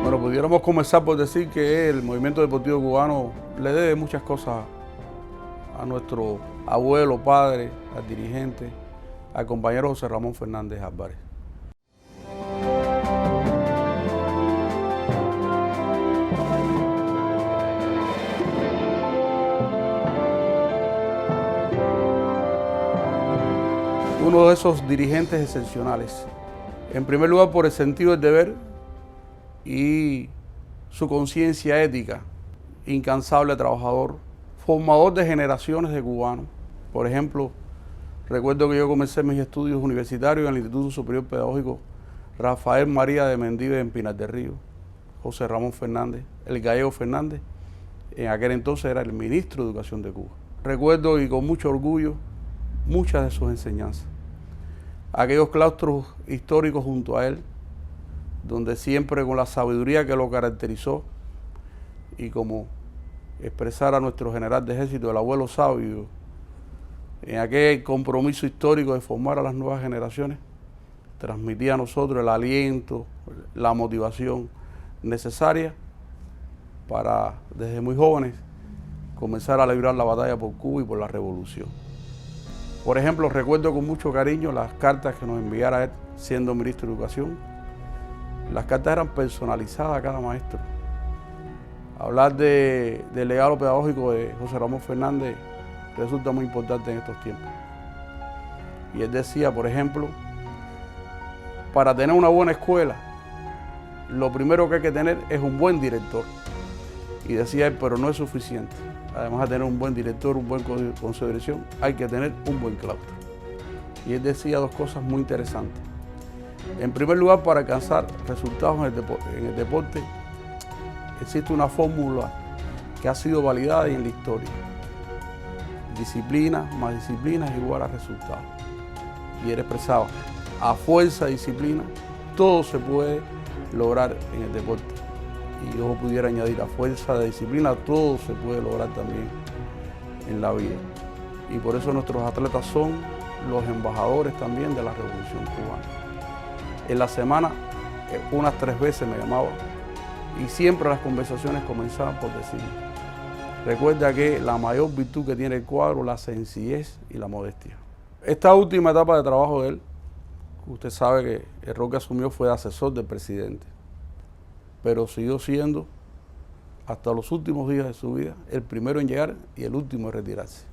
Bueno, pudiéramos comenzar por decir que el movimiento deportivo cubano le debe muchas cosas a nuestro abuelo, padre, al dirigente, al compañero José Ramón Fernández Álvarez. Uno de esos dirigentes excepcionales. En primer lugar, por el sentido del deber y su conciencia ética, incansable trabajador, formador de generaciones de cubanos. Por ejemplo, recuerdo que yo comencé mis estudios universitarios en el Instituto Superior Pedagógico Rafael María de Mendive en Pinar del Río. José Ramón Fernández, el gallego Fernández, en aquel entonces era el ministro de Educación de Cuba. Recuerdo y con mucho orgullo muchas de sus enseñanzas. Aquellos claustros históricos junto a él, donde siempre con la sabiduría que lo caracterizó y como expresara nuestro general de ejército, el abuelo sabio, en aquel compromiso histórico de formar a las nuevas generaciones, transmitía a nosotros el aliento, la motivación necesaria para, desde muy jóvenes, comenzar a librar la batalla por Cuba y por la revolución. Por ejemplo, recuerdo con mucho cariño las cartas que nos enviara él, siendo ministro de Educación. Las cartas eran personalizadas a cada maestro. Hablar del legado pedagógico de José Ramón Fernández resulta muy importante en estos tiempos. Y él decía, por ejemplo, para tener una buena escuela, lo primero que hay que tener es un buen director. Y decía él, pero no es suficiente. Además de tener un buen director, un buen consejo de dirección, hay que tener un buen claustro. Y él decía dos cosas muy interesantes. En primer lugar, para alcanzar resultados en el deporte, existe una fórmula que ha sido validada en la historia. Disciplina más disciplina es igual a resultados. Y él expresaba, a fuerza de disciplina, todo se puede lograr en el deporte. Y yo pudiera añadir, a fuerza de disciplina, todo se puede lograr también en la vida. Y por eso nuestros atletas son los embajadores también de la Revolución Cubana. En la semana, unas 3 veces me llamaban y siempre las conversaciones comenzaban por decir, recuerda que la mayor virtud que tiene el cuadro, la sencillez y la modestia. Esta última etapa de trabajo de él, usted sabe que el rol que asumió fue de asesor del presidente, pero siguió siendo, hasta los últimos días de su vida, el primero en llegar y el último en retirarse.